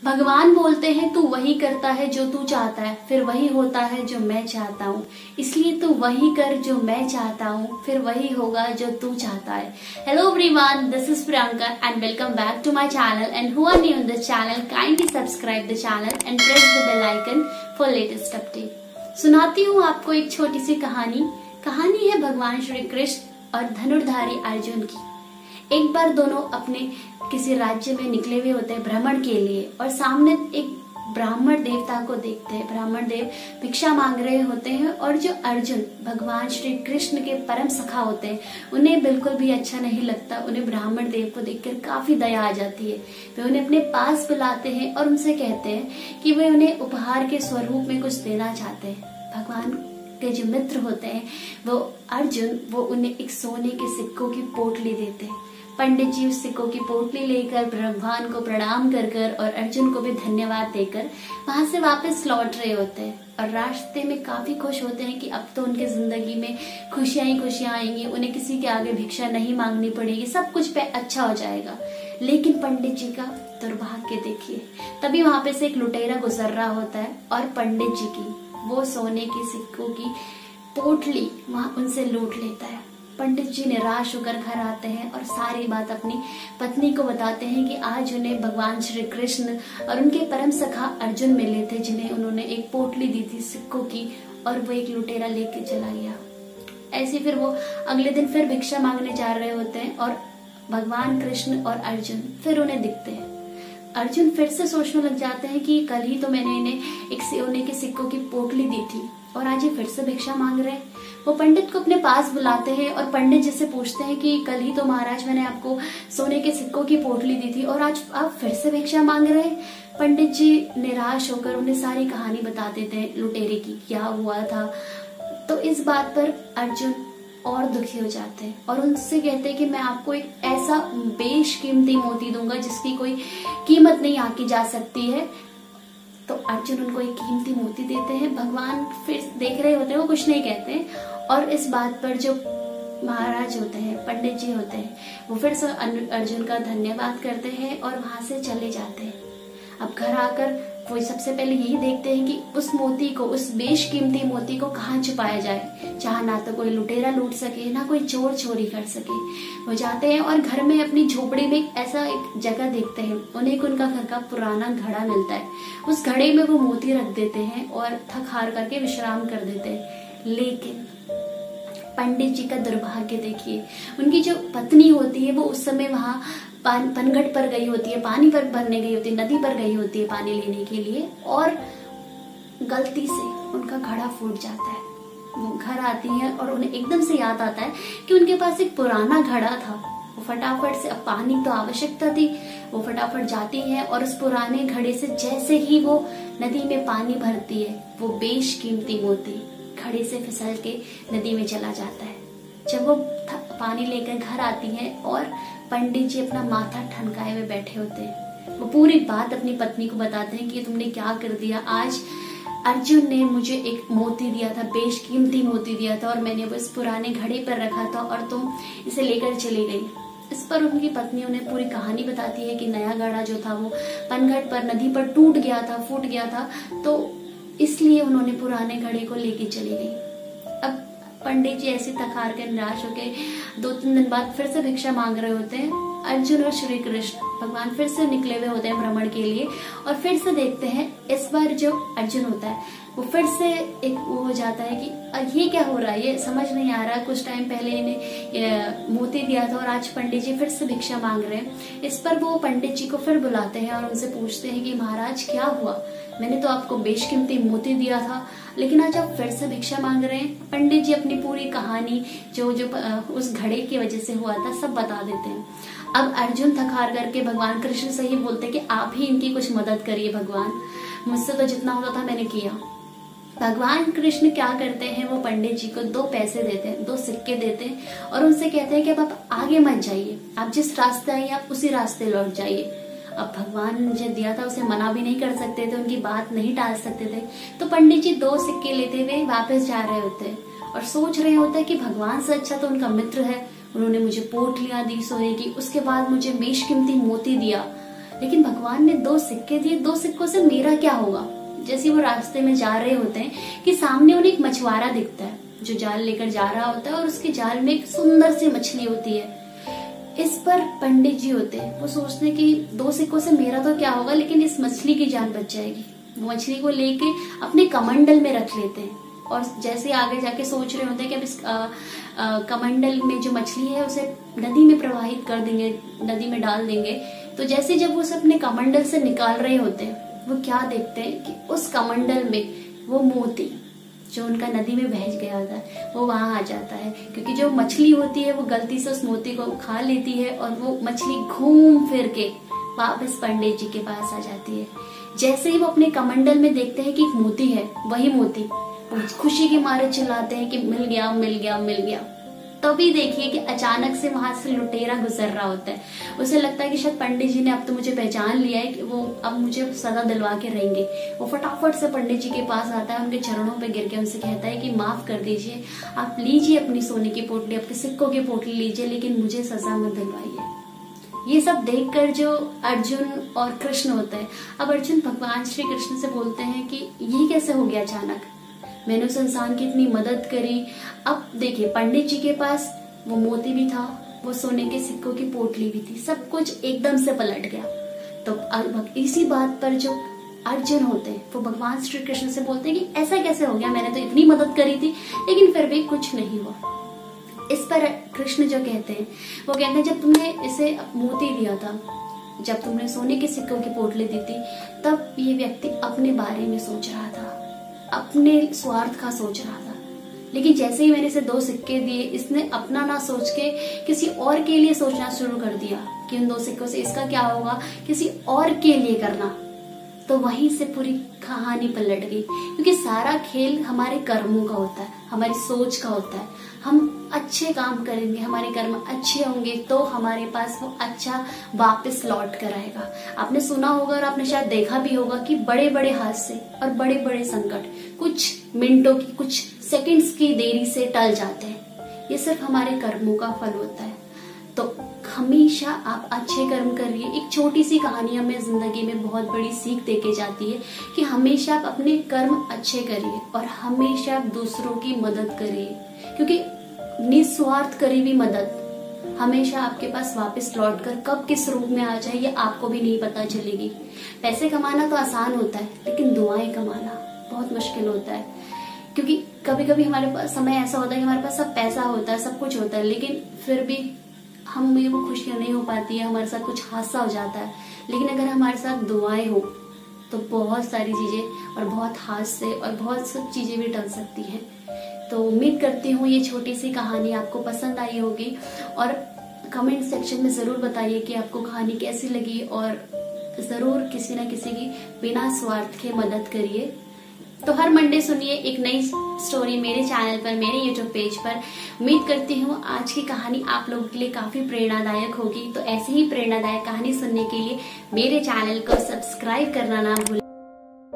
भगवान बोलते हैं तू वही करता है जो तू चाहता है, फिर वही होता है जो मैं चाहता हूँ। इसलिए तू वही कर जो मैं चाहता हूँ, फिर वही होगा जो तू चाहता है। Hello everyone, this is Priyanka and welcome back to my channel and who are new in this channel kindly subscribe the channel and press the bell icon for latest update. सुनाती हूँ आपको एक छोटी सी कहानी। कहानी है भगवान श्री कृष्ण और धनुर्धारी अर्जुन की। एक बार दोनों अपने किसी राज्य में निकले हुए होते हैं भ्रमण के लिए और सामने एक ब्राह्मण देवता को देखते हैं। ब्राह्मण देव भिक्षा मांग रहे होते हैं और जो अर्जुन भगवान श्री कृष्ण के परम सखा होते हैं उन्हें बिल्कुल भी अच्छा नहीं लगता। उन्हें ब्राह्मण देव को देखकर काफी दया आ जाती है। वे उन्हें अपने पास बुलाते हैं और उनसे कहते हैं कि वे उन्हें उपहार के स्वरूप में कुछ देना चाहते हैं। भगवान के जो मित्र होते हैं वो अर्जुन, वो उन्हें एक सोने के सिक्कों की पोटली देते हैं। पंडित जी उस सिक्कों की पोटली लेकर भगवान को प्रणाम कर कर और अर्जुन को भी धन्यवाद देकर वहां से वापस लौट रहे होते हैं और रास्ते में काफी खुश होते हैं कि अब तो उनके जिंदगी में खुशियां ही खुशियां आएंगी, उन्हें किसी के आगे भिक्षा नहीं मांगनी पड़ेगी, सब कुछ पे अच्छा हो जाएगा। लेकिन पंडित जी का दुर्भाग्य देखिए, तभी वहां पे से एक लुटेरा गुजर रहा होता है और पंडित जी की वो सोने के सिक्कों की पोटली वहां उनसे लूट लेता है। पंडित जी निराश होकर घर आते हैं और सारी बात अपनी पत्नी को बताते हैं कि आज उन्हें भगवान श्री कृष्ण और उनके परम सखा अर्जुन मिले थे, जिन्हें उन्होंने एक पोटली दी थी सिक्कों की और वो एक लुटेरा लेके चला गया। ऐसे फिर वो अगले दिन फिर भिक्षा मांगने जा रहे होते हैं और भगवान कृष्ण और अर्जुन फिर उन्हें दिखते हैं। अर्जुन फिर से सोचने लग जाते हैं कि कल ही तो मैंने इन्हें एक सोने के सिक्कों की पोटली दी थी और आज ये फिर से भिक्षा मांग रहे हैं। वो पंडित को अपने पास बुलाते हैं और पंडित जी से पूछते हैं कि कल ही तो महाराज मैंने आपको सोने के सिक्कों की पोटली दी थी और आज आप फिर से भिक्षा मांग रहे हैं। पंडित जी निराश होकर उन्हें सारी कहानी बता देते हैं लुटेरे की, क्या हुआ था। तो इस बात पर अर्जुन और दुखी हो जाते हैं और उनसे कहते हैं कि मैं आपको एक ऐसा बेशकीमती मोती दूंगा जिसकी कोई कीमत नहीं आकी जा सकती है। तो अर्जुन उनको एक कीमती मोती देते हैं। भगवान फिर देख रहे होते हैं, वो कुछ नहीं कहते और इस बात पर जो महाराज होते हैं, पंडित जी होते हैं, वो फिर से अर्जुन का धन्यवाद करते हैं और वहां से चले जाते हैं। अब घर आकर वो सबसे पहले यही देखते हैं कि उस मोती को, उस बेशकीमती मोती को कहाँ छुपाया जाए जहाँ ना तो कोई लुटेरा लूट सके ना कोई चोर चोरी कर सके। वो जाते हैं और घर में अपनी झोपड़ी में ऐसा एक जगह देखते हैं। उन्हें उनका घर का पुराना घड़ा मिलता है। उस घड़े में वो मोती रख देते हैं और थक हार करके विश्राम कर देते हैं। लेकिन पंडित जी का दुर्भाग्य देखिए, उनकी जो पत्नी होती है वो उस समय वहां पनघट पर गई होती है, पानी पर भरने गई होती है, नदी पर गई होती है पानी लेने के लिए और गलती से उनका घड़ा फूट जाता है। वो घर आती हैं और उन्हें एकदम से याद आता है कि उनके पास एक पुराना घड़ा था। वो फटाफट से, अब पानी तो आवश्यकता थी, वो फटाफट जाती हैं और उस पुराने घड़े से जैसे ही वो नदी में पानी भरती है वो बेशकीमती मोती घड़े से फिसल के नदी में चला जाता है। जब वो पानी लेकर घर आती हैं और पंडित जी अपना माथा ठनकाए हुए बैठे होते हैं, वो पूरी बात अपनी पत्नी को बताते हैं कि तुमने क्या कर दिया। आज अर्जुन ने मुझे एक मोती दिया था, बेशकीमती मोती दिया था और मैंने वो इस पुराने घड़े पर रखा था और तुम इसे लेकर चली गई। इस पर उनकी पत्नी उन्हें पूरी कहानी बताती है कि नया घड़ा जो था वो पनघट पर नदी पर टूट गया था, फूट गया था, तो इसलिए उन्होंने पुराने घड़े को लेके चली गई। अब पंडित जी ऐसे थक हार कर निराश होकर 2-3 दिन बाद फिर से भिक्षा मांग रहे होते हैं। अर्जुन और श्री कृष्ण भगवान फिर से निकले हुए होते हैं भ्रमण के लिए और फिर से देखते हैं। इस बार जो अर्जुन होता है वो फिर से एक वो हो जाता है कि ये क्या हो रहा है, ये समझ नहीं आ रहा। कुछ टाइम पहले इन्हें मोती दिया था और आज पंडित जी फिर से भिक्षा मांग रहे हैं। इस पर वो पंडित जी को फिर बुलाते हैं और उनसे पूछते हैं कि महाराज क्या हुआ, मैंने तो आपको बेशकीमती मोती दिया था लेकिन आज आप फिर से भिक्षा मांग रहे हैं। पंडित जी अपनी पूरी कहानी जो उस घड़े की वजह से हुआ था सब बता देते हैं। अब अर्जुन थक हार करके भगवान कृष्ण से ही बोलते कि आप ही इनकी कुछ मदद करिए भगवान, मुझसे तो जितना होता था मैंने किया। भगवान कृष्ण क्या करते हैं, वो पंडित जी को 2 पैसे देते हैं, 2 सिक्के देते हैं और उनसे कहते हैं कि अब आप आगे मत जाइए, आप जिस रास्ते आइए आप उसी रास्ते लौट जाइए। अब भगवान ने जो दिया था उसे मना भी नहीं कर सकते थे, उनकी बात नहीं टाल सकते थे। तो पंडित जी 2 सिक्के लेते हुए वापस जा रहे होते हैं और सोच रहे होते हैं कि भगवान से अच्छा तो उनका मित्र है, उन्होंने मुझे पोटलियां दी सोने की, उसके बाद मुझे बेशकीमती मोती दिया, लेकिन भगवान ने 2 सिक्के दिए, 2 सिक्कों से मेरा क्या होगा। जैसे वो रास्ते में जा रहे होते हैं कि सामने उन्हें एक मछुआरा दिखता है जो जाल लेकर जा रहा होता है और उसके जाल में एक सुंदर सी मछली होती है। इस पर पंडित जी होते हैं, वो सोचते हैं कि 2 सिक्कों से मेरा तो क्या होगा, लेकिन इस मछली की जान बच जाएगी। वो मछली को लेके अपने कमंडल में रख लेते हैं और जैसे आगे जाके सोच रहे होते हैं कि अब इस कमंडल में जो मछली है उसे नदी में प्रवाहित कर देंगे, नदी में डाल देंगे। तो जैसे जब वो उसे अपने कमंडल से निकाल रहे होते हैं, वो क्या देखते हैं कि उस कमंडल में वो मोती जो उनका नदी में बह गया होता है वो वहां आ जाता है, क्योंकि जो मछली होती है वो गलती से उस मोती को खा लेती है और वो मछली घूम फिर के वापस पंडित जी के पास आ जाती है। जैसे ही वो अपने कमंडल में देखते हैं कि एक मोती है, वही मोती खुशी के मारे चिल्लाते हैं कि मिल गया मिल गया मिल गया। तभी देखिए कि अचानक से वहां से लुटेरा गुजर रहा होता है। उसे लगता है कि शायद पंडित जी ने अब तो मुझे पहचान लिया है कि वो अब मुझे सजा दिलवा के रहेंगे। वो फटाफट से पंडित जी के पास आता है, उनके चरणों पे गिर के उनसे कहता है कि माफ कर दीजिए, आप लीजिए अपनी सोने की पोटली, आपके सिक्कों की पोटली लीजिए, लेकिन मुझे सजा मत दिलवाइए। ये सब देखकर जो अर्जुन और कृष्ण होते हैं, अब अर्जुन भगवान श्री कृष्ण से बोलते हैं कि ये कैसे हो गया अचानक, मैंने उस इंसान की इतनी मदद करी। अब देखिए पंडित जी के पास वो मोती भी था, वो सोने के सिक्कों की पोटली भी थी, सब कुछ एकदम से पलट गया। तो इसी बात पर जो अर्जुन होते हैं वो भगवान श्री कृष्ण से बोलते हैं कि ऐसा कैसे हो गया, मैंने तो इतनी मदद करी थी लेकिन फिर भी कुछ नहीं हुआ। इस पर कृष्ण जो कहते हैं वो कहते हैं जब तुमने इसे मोती दिया था, जब तुमने सोने के सिक्कों की पोटली दी थी, तब ये व्यक्ति अपने बारे में सोच रहा था, अपने स्वार्थ का सोच रहा था। लेकिन जैसे ही मैंने इसे 2 सिक्के दिए, इसने अपना ना सोच के किसी और के लिए सोचना शुरू कर दिया कि उन 2 सिक्कों से इसका क्या होगा, किसी और के लिए करना। तो वहीं से पूरी कहानी पलट गई, क्योंकि सारा खेल हमारे कर्मों का होता है, हमारी सोच का होता है। हम अच्छे काम करेंगे, हमारे कर्म अच्छे होंगे तो हमारे पास वो अच्छा वापस लौट कर आएगा। आपने सुना होगा और आपने शायद देखा भी होगा कि बड़े बड़े हादसे और बड़े बड़े संकट कुछ मिनटों की, कुछ सेकंड्स की देरी से टल जाते हैं। ये सिर्फ हमारे कर्मों का फल होता है। तो हमेशा आप अच्छे कर्म करिए। एक छोटी सी कहानी हमें जिंदगी में बहुत बड़ी सीख देके जाती है कि हमेशा आप अपने कर्म अच्छे करिए और हमेशा आप दूसरों की मदद करिए, क्योंकि निस्वार्थ करी हुई मदद हमेशा आपके पास वापस लौटकर कब किस रूप में आ जाए ये आपको भी नहीं पता चलेगी। पैसे कमाना तो आसान होता है, लेकिन दुआएं कमाना बहुत मुश्किल होता है, क्योंकि कभी कभी हमारे पास समय ऐसा होता है कि हमारे पास सब पैसा होता है, सब कुछ होता है, लेकिन फिर भी हमें वो खुशियां नहीं हो पाती है, हमारे साथ कुछ हादसा हो जाता है। लेकिन अगर हमारे साथ दुआएं हो तो बहुत सारी चीजें और बहुत हादसे और बहुत सब चीजें भी टल सकती हैं। तो उम्मीद करती हूँ ये छोटी सी कहानी आपको पसंद आई होगी और कमेंट सेक्शन में जरूर बताइए कि आपको कहानी कैसी लगी, और जरूर किसी न किसी की बिना स्वार्थ के मदद करिए। तो हर मंडे सुनिए एक नई स्टोरी मेरे चैनल पर, मेरे यूट्यूब पेज पर। उम्मीद करती हूँ आज की कहानी आप लोगों के लिए काफी प्रेरणादायक होगी। तो ऐसे ही प्रेरणादायक कहानी सुनने के लिए मेरे चैनल को सब्सक्राइब करना ना भूलें।